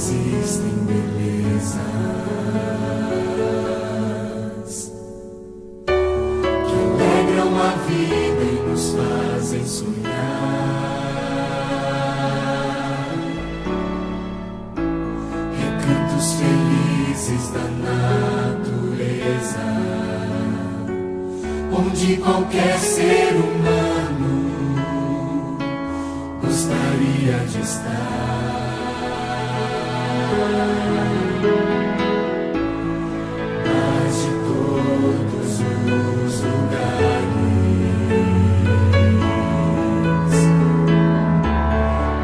existem belezas que alegram a vida e nos fazem sonhar. Recantos felizes da natureza, onde qualquer ser humano gostaria de estar. Mas de todos os lugares,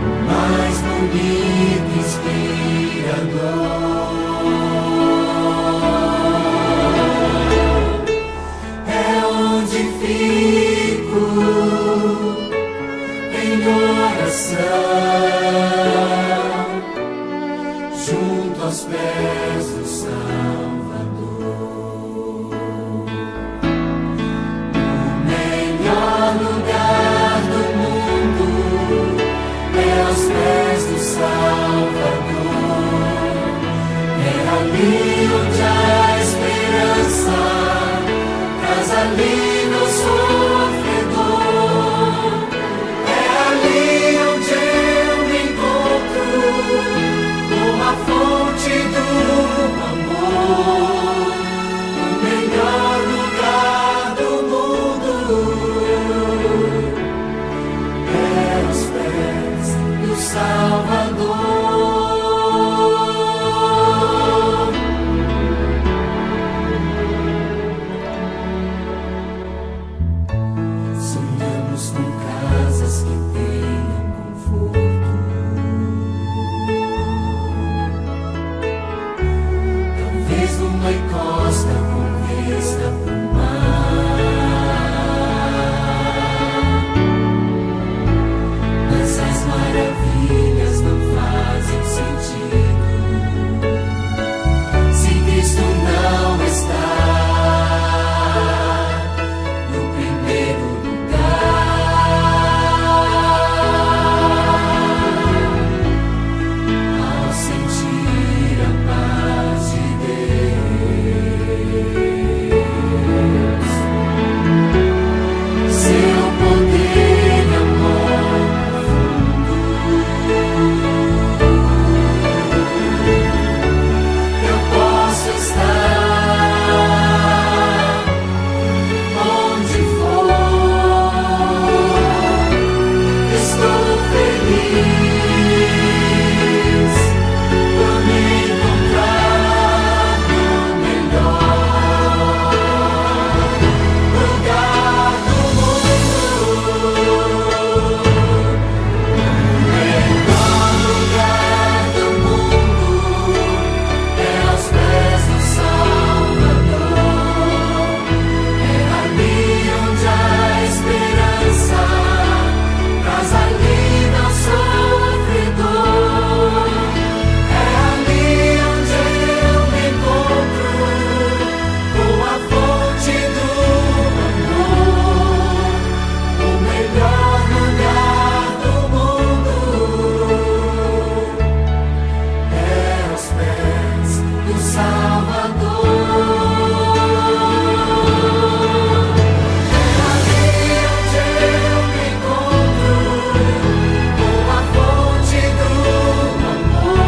o mais bonito e inspirador é onde fico em oração, junto aos pés do Salvador. O melhor lugar do mundo é aos pés do Salvador. É ali onde a esperança traz alívio ao sofredor. É ali onde eu me encontro com a fonte do amor, o melhor lugar do mundo é aos pés do Salvador. Sonhamos com casas que tenham conforto, talvez numa encosta com vista pro mar. Mas as maravilhas não fazem sentido se Cristo não está no primeiro lugar. Ao sentir a paz de Deus, seu poder e amor profundo, eu posso estar onde for. Estou feliz por me encontrar no melhor lugar do mundo. O melhor lugar do mundo é aos pés do Salvador. É ali onde a esperança traz alívio ao sofredor. É ali onde eu me encontro com a fonte do amor, o melhor lugar do mundo é aos pés do Salvador. É ali onde eu me encontro com a fonte do amor,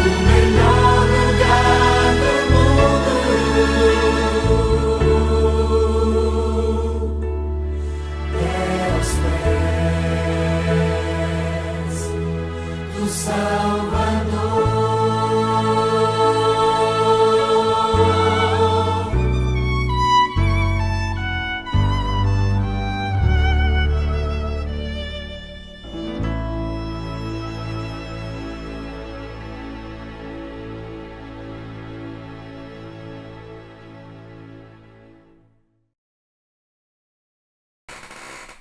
o melhor lugar do mundo é aos pés do Salvador.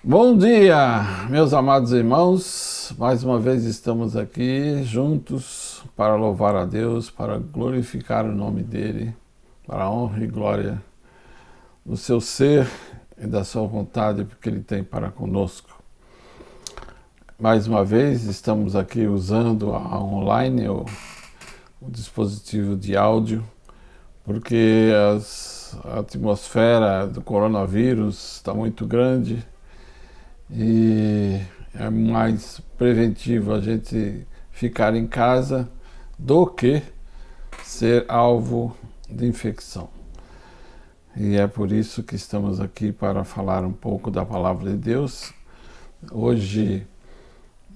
Bom dia, meus amados irmãos. Mais uma vez estamos aqui juntos para louvar a Deus, para glorificar o nome dEle, para a honra e glória do seu ser e da sua vontade, porque Ele tem para conosco. mais uma vez estamos aqui usando a online, o dispositivo de áudio, porque a atmosfera do coronavírus está muito grande e é mais preventivo a gente ficar em casa do que ser alvo de infecção. E é por isso que estamos aqui para falar um pouco da Palavra de Deus. Hoje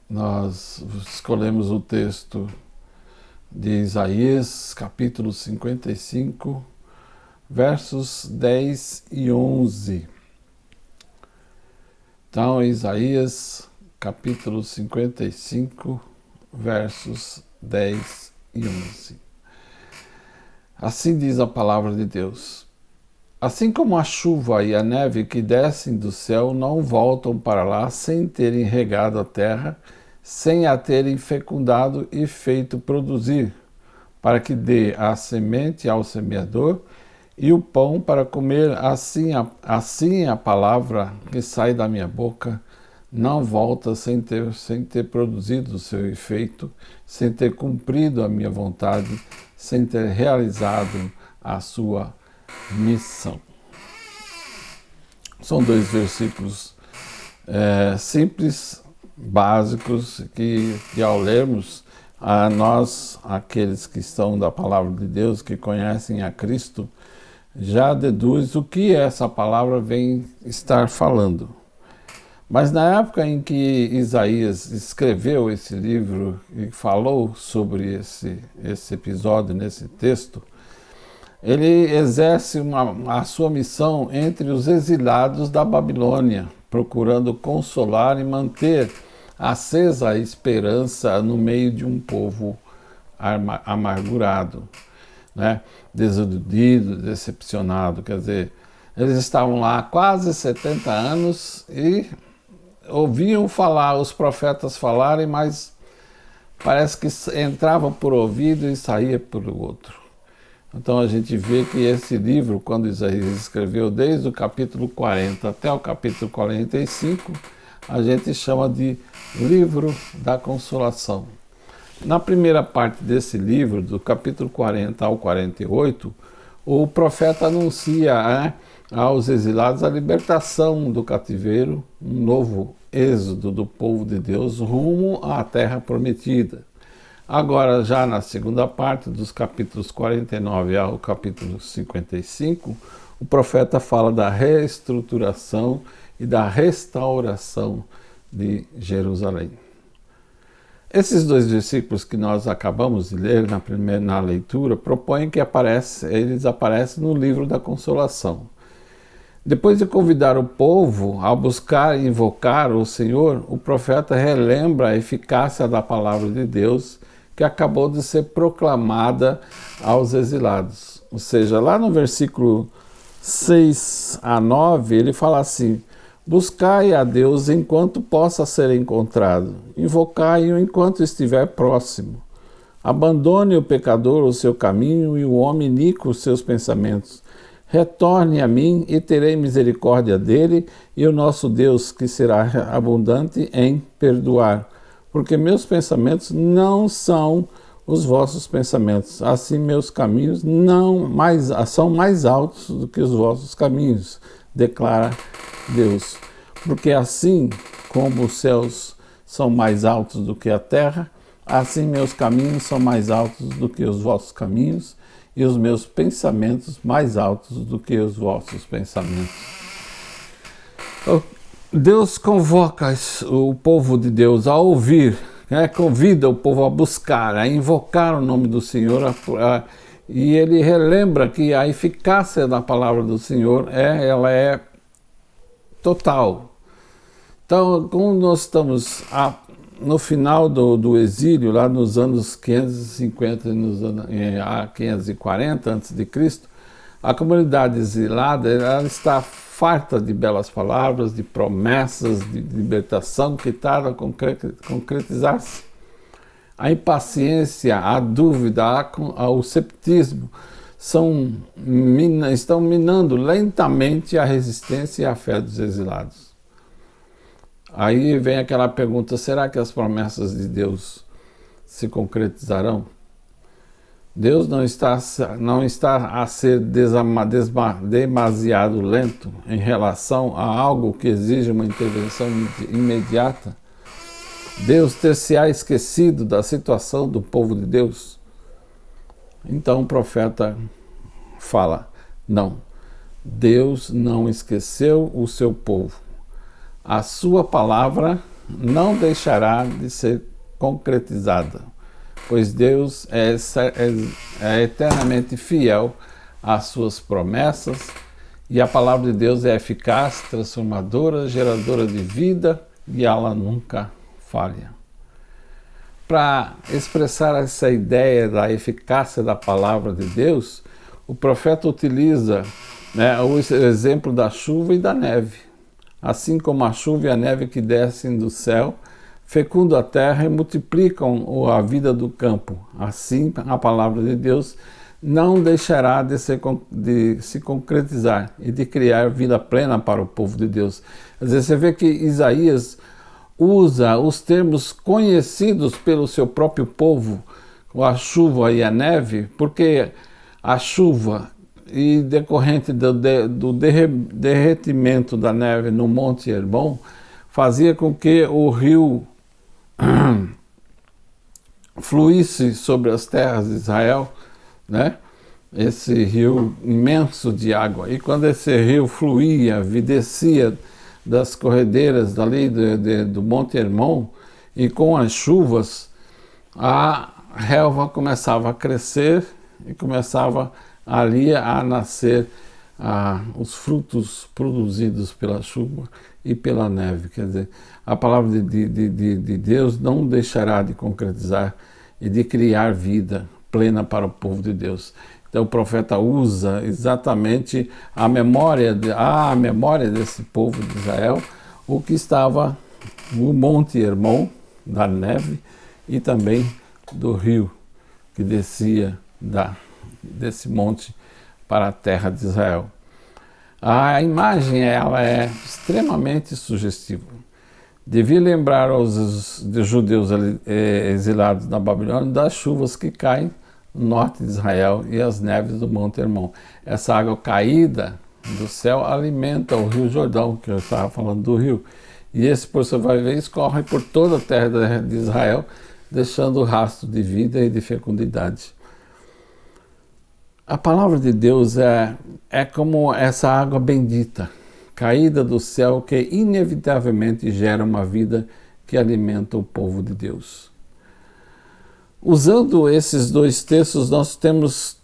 nós escolhemos o texto de Isaías, capítulo 55, versos 10 e 11. Então, Isaías, capítulo 55, versos 10 e 11. Assim diz a Palavra de Deus: assim como a chuva e a neve que descem do céu não voltam para lá sem terem regado a terra, sem a terem fecundado e feito produzir, para que dê a semente ao semeador e o pão para comer, assim a palavra que sai da minha boca não volta sem ter produzido o seu efeito, sem ter cumprido a minha vontade, sem ter realizado a sua missão. São dois versículos simples, básicos, que ao lermos, a nós, aqueles que estão da Palavra de Deus, que conhecem a Cristo, já deduz o que essa palavra vem estar falando. Mas na época em que Isaías escreveu esse livro e falou sobre esse episódio, nesse texto, ele exerce a sua missão entre os exilados da Babilônia, procurando consolar e manter acesa a esperança no meio de um povo amargurado, né? Desiludido, decepcionado. Quer dizer, eles estavam lá há quase 70 anos e ouviam falar, os profetas falarem, mas parece que entrava por ouvido e saía por outro. Então a gente vê que esse livro, quando Isaías escreveu desde o capítulo 40 até o capítulo 45, a gente chama de livro da consolação. Na primeira parte desse livro, do capítulo 40 ao 48, o profeta anuncia aos exilados a libertação do cativeiro, um novo êxodo do povo de Deus rumo à terra prometida. Agora, já na segunda parte, dos capítulos 49 ao capítulo 55, o profeta fala da reestruturação e da restauração de Jerusalém. Esses dois versículos que nós acabamos de ler na leitura propõem que eles aparecem no livro da consolação. Depois de convidar o povo a buscar e invocar o Senhor, o profeta relembra a eficácia da palavra de Deus que acabou de ser proclamada aos exilados. Ou seja, lá no versículo 6 a 9, ele fala assim: buscai a Deus enquanto possa ser encontrado, invocai-o enquanto estiver próximo. Abandone o pecador o seu caminho e o homem iníquo os seus pensamentos. Retorne a mim e terei misericórdia dele, e o nosso Deus, que será abundante em perdoar. Porque meus pensamentos não são os vossos pensamentos, assim meus caminhos são mais altos do que os vossos caminhos, declara Deus. Porque assim como os céus são mais altos do que a terra, assim meus caminhos são mais altos do que os vossos caminhos, e os meus pensamentos mais altos do que os vossos pensamentos. Deus convoca o povo de Deus a ouvir, convida o povo a buscar, a invocar o nome do Senhor, e ele relembra que a eficácia da palavra do Senhor ela é total. Então, como nós estamos no final do exílio, lá nos anos 550 a 540 a.C., a comunidade exilada ela está farta de belas palavras, de promessas, de libertação que tarda a concretizar-se. A impaciência, a dúvida, o ceptismo estão minando lentamente a resistência e a fé dos exilados. Aí vem aquela pergunta, será que as promessas de Deus se concretizarão? Deus não está a ser demasiado lento em relação a algo que exige uma intervenção imediata? Deus ter-se-á esquecido da situação do povo de Deus? Então o profeta fala, não, Deus não esqueceu o seu povo. A sua palavra não deixará de ser concretizada, pois Deus é eternamente fiel às suas promessas e a palavra de Deus é eficaz, transformadora, geradora de vida e ela nunca falha. Para expressar essa ideia da eficácia da palavra de Deus, o profeta utiliza o exemplo da chuva e da neve. Assim como a chuva e a neve que descem do céu, fecundam a terra e multiplicam a vida do campo. Assim, a palavra de Deus não deixará de se concretizar e de criar vida plena para o povo de Deus. Às vezes você vê que Isaías usa os termos conhecidos pelo seu próprio povo, a chuva e a neve, porque a chuva e decorrente do derretimento da neve no Monte Hermon fazia com que o rio fluísse sobre as terras de Israel, né? Esse rio imenso de água. E quando esse rio fluía, descia das corredeiras dali do Monte Hermon, e com as chuvas, a relva começava a crescer e começava ali a nascer os frutos produzidos pela chuva e pela neve. Quer dizer, a palavra de Deus não deixará de concretizar e de criar vida plena para o povo de Deus. Então o profeta usa exatamente a memória desse povo de Israel, o que estava no Monte Hermon, da neve, e também do rio que descia desse monte para a terra de Israel. A imagem ela é extremamente sugestiva. Devia lembrar aos judeus exilados na Babilônia das chuvas que caem no norte de Israel e as neves do Monte Hermon. Essa água caída do céu alimenta o Rio Jordão, que eu estava falando do rio. E esse, por sua vez, escorre por toda a terra de Israel, deixando rastro de vida e de fecundidade. A palavra de Deus é como essa água bendita, caída do céu, que inevitavelmente gera uma vida que alimenta o povo de Deus. Usando esses dois textos, nós temos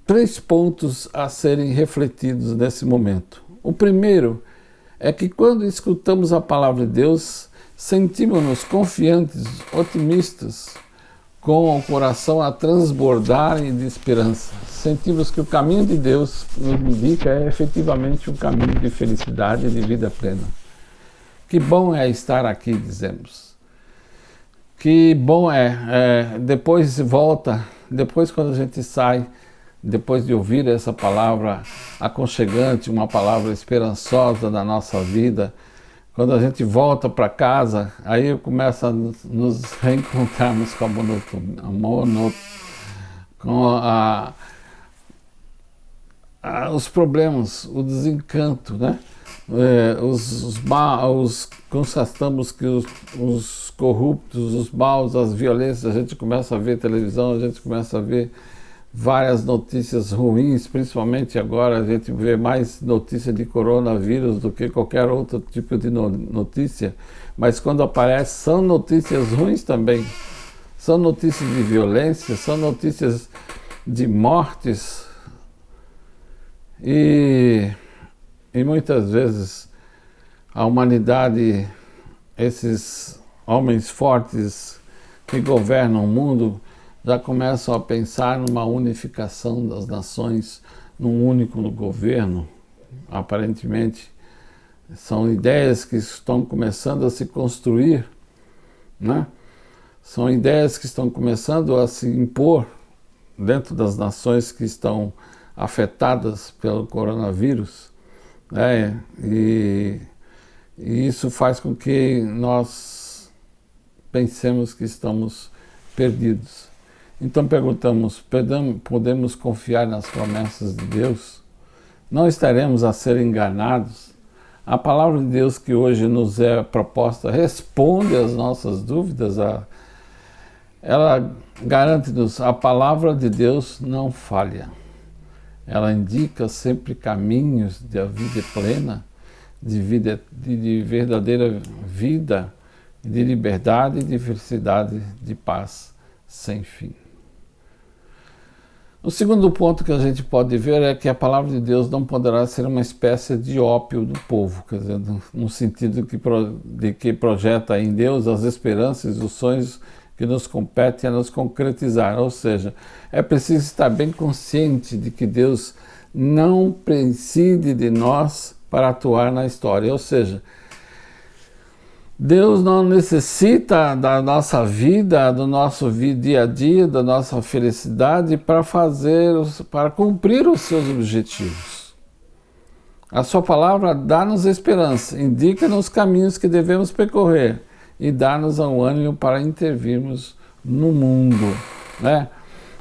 3 pontos a serem refletidos nesse momento. O primeiro é que quando escutamos a palavra de Deus, sentimos-nos confiantes, otimistas, com o coração a transbordar de esperança. Sentimos que o caminho de Deus nos indica efetivamente um caminho de felicidade e de vida plena. Que bom é estar aqui, dizemos. Que bom depois quando a gente sai, depois de ouvir essa palavra aconchegante, uma palavra esperançosa da nossa vida, quando a gente volta para casa, aí começa a nos reencontrarmos com os problemas, o desencanto, né? Constatamos que os corruptos, os maus, as violências, a gente começa a ver televisão, a gente começa a ver várias notícias ruins, principalmente agora a gente vê mais notícia de coronavírus do que qualquer outro tipo de notícia, mas quando aparece são notícias ruins também, são notícias de violência, são notícias de mortes e muitas vezes a humanidade, esses homens fortes que governam o mundo, já começam a pensar numa unificação das nações, num único governo. Aparentemente, são ideias que estão começando a se construir, né? São ideias que estão começando a se impor dentro das nações que estão afetadas pelo coronavírus, né? E E isso faz com que nós pensemos que estamos perdidos. Então perguntamos, podemos confiar nas promessas de Deus? Não estaremos a ser enganados? A palavra de Deus que hoje nos é proposta responde às nossas dúvidas? Ela garante-nos, a palavra de Deus não falha. Ela indica sempre caminhos de vida plena, de verdadeira vida, de liberdade, de felicidade, de paz sem fim. O segundo ponto que a gente pode ver é que a palavra de Deus não poderá ser uma espécie de ópio do povo, quer dizer, no sentido de que projeta em Deus as esperanças e os sonhos que nos competem a nos concretizar. Ou seja, é preciso estar bem consciente de que Deus não prescinde de nós para atuar na história. Ou seja, Deus não necessita da nossa vida, do nosso dia a dia, da nossa felicidade para cumprir os seus objetivos. A sua palavra dá-nos esperança, indica-nos caminhos que devemos percorrer e dá-nos um ânimo para intervirmos no mundo, né?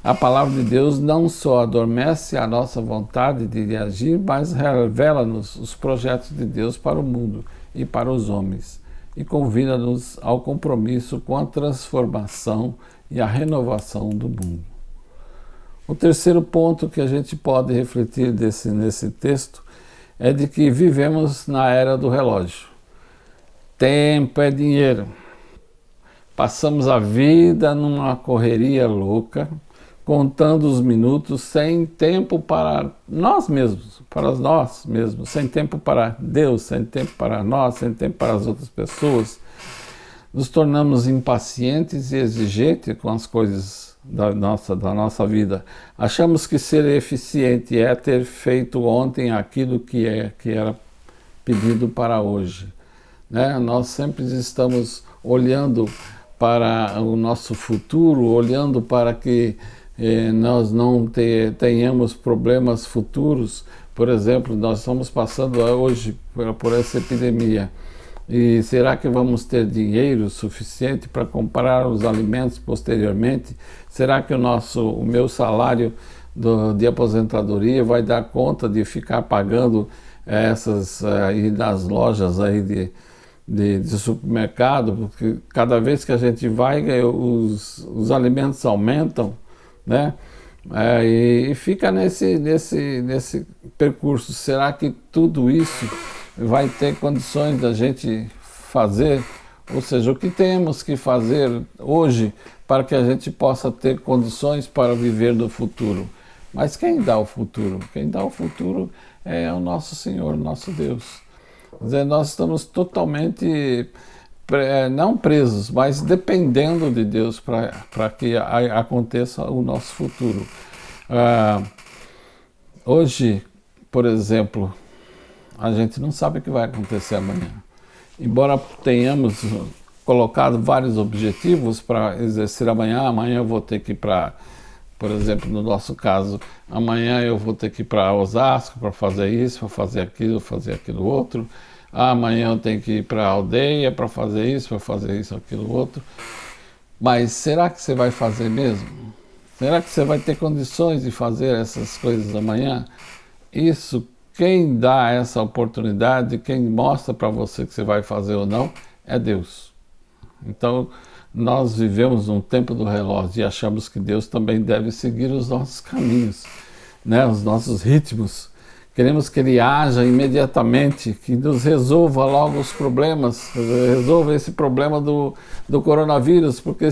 A palavra de Deus não só adormece a nossa vontade de agir, mas revela-nos os projetos de Deus para o mundo e para os homens, e convida-nos ao compromisso com a transformação e a renovação do mundo. O terceiro ponto que a gente pode refletir nesse texto é de que vivemos na era do relógio. Tempo é dinheiro. Passamos a vida numa correria louca, contando os minutos sem tempo para nós mesmos, sem tempo para Deus, sem tempo para nós, sem tempo para as outras pessoas. Nos tornamos impacientes e exigentes com as coisas da nossa vida. Achamos que ser eficiente é ter feito ontem aquilo que era pedido para hoje, né? Nós sempre estamos olhando para o nosso futuro, olhando para que nós não tenhamos problemas futuros. Por exemplo, nós estamos passando hoje por essa epidemia. E será que vamos ter dinheiro suficiente para comprar os alimentos posteriormente? Será que o meu salário de aposentadoria vai dar conta de ficar pagando essas aí nas lojas aí de supermercado? Porque cada vez que a gente vai, os alimentos aumentam, né? E fica nesse percurso. Será que tudo isso vai ter condições da gente fazer? Ou seja, o que temos que fazer hoje para que a gente possa ter condições para viver no futuro? Mas quem dá o futuro? Quem dá o futuro é o nosso Senhor, nosso Deus. Quer dizer, nós estamos totalmente não presos, mas dependendo de Deus para que aconteça o nosso futuro. Hoje, por exemplo, a gente não sabe o que vai acontecer amanhã. Embora tenhamos colocado vários objetivos para exercer amanhã eu vou ter que ir para, por exemplo, no nosso caso, amanhã eu vou ter que ir para Osasco para fazer isso, para fazer aquilo outro. Amanhã eu tenho que ir para a aldeia para fazer isso, aquilo outro. Mas será que você vai fazer mesmo? Será que você vai ter condições de fazer essas coisas amanhã? Isso, quem dá essa oportunidade, quem mostra para você que você vai fazer ou não, é Deus. Então, nós vivemos num tempo do relógio e achamos que Deus também deve seguir os nossos caminhos, né? Os nossos ritmos. Queremos que Ele haja imediatamente, que nos resolva logo os problemas, resolva esse problema do coronavírus, porque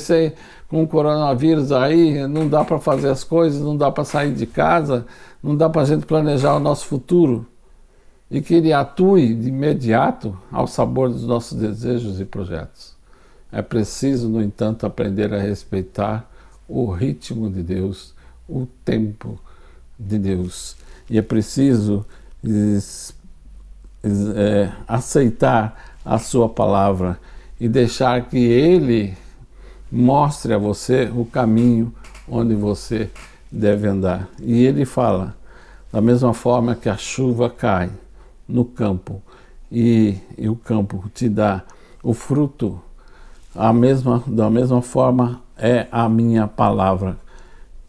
com o coronavírus aí não dá para fazer as coisas, não dá para sair de casa, não dá para a gente planejar o nosso futuro. E que Ele atue de imediato ao sabor dos nossos desejos e projetos. É preciso, no entanto, aprender a respeitar o ritmo de Deus, o tempo de Deus. E é preciso aceitar a sua palavra e deixar que Ele mostre a você o caminho onde você deve andar. E Ele fala, da mesma forma que a chuva cai no campo e o campo te dá o fruto, da mesma forma é a minha palavra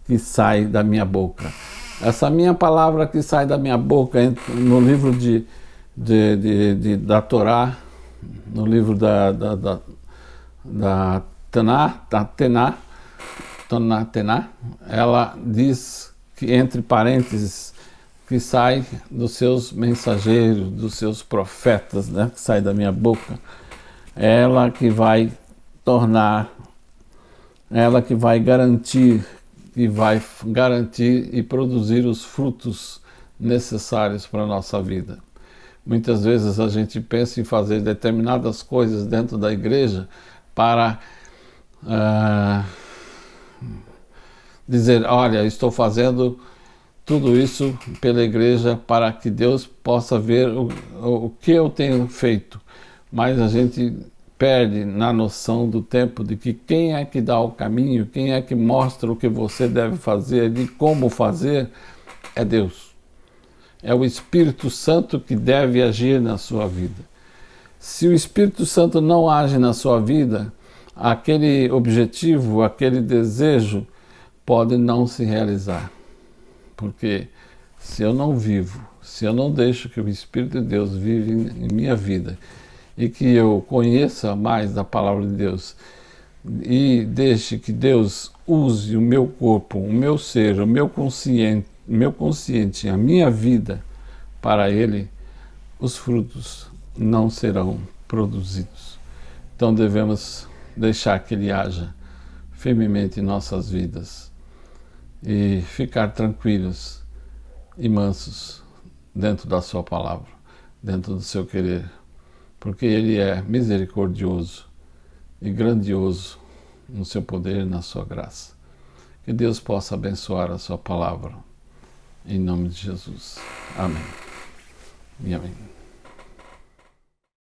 que sai da minha boca. Essa minha palavra que sai da minha boca, no livro da Torá, no livro da Tená, ela diz que, entre parênteses, que sai dos seus mensageiros, dos seus profetas, né, que sai da minha boca, ela que vai garantir e produzir os frutos necessários para a nossa vida. Muitas vezes a gente pensa em fazer determinadas coisas dentro da igreja para dizer, olha, estou fazendo tudo isso pela igreja para que Deus possa ver o que eu tenho feito. Mas a gente perde na noção do tempo de que quem é que dá o caminho, quem é que mostra o que você deve fazer e como fazer, é Deus. É o Espírito Santo que deve agir na sua vida. Se o Espírito Santo não age na sua vida, aquele objetivo, aquele desejo pode não se realizar. Porque se eu não vivo, se eu não deixo que o Espírito de Deus vive em minha vida e que eu conheça mais da palavra de Deus e deixe que Deus use o meu corpo, o meu ser, o meu consciente, a minha vida para Ele, os frutos não serão produzidos. Então devemos deixar que Ele haja firmemente em nossas vidas e ficar tranquilos e mansos dentro da sua palavra, dentro do seu querer, porque Ele é misericordioso e grandioso no seu poder e na sua graça. Que Deus possa abençoar a sua palavra, em nome de Jesus. Amém e amém.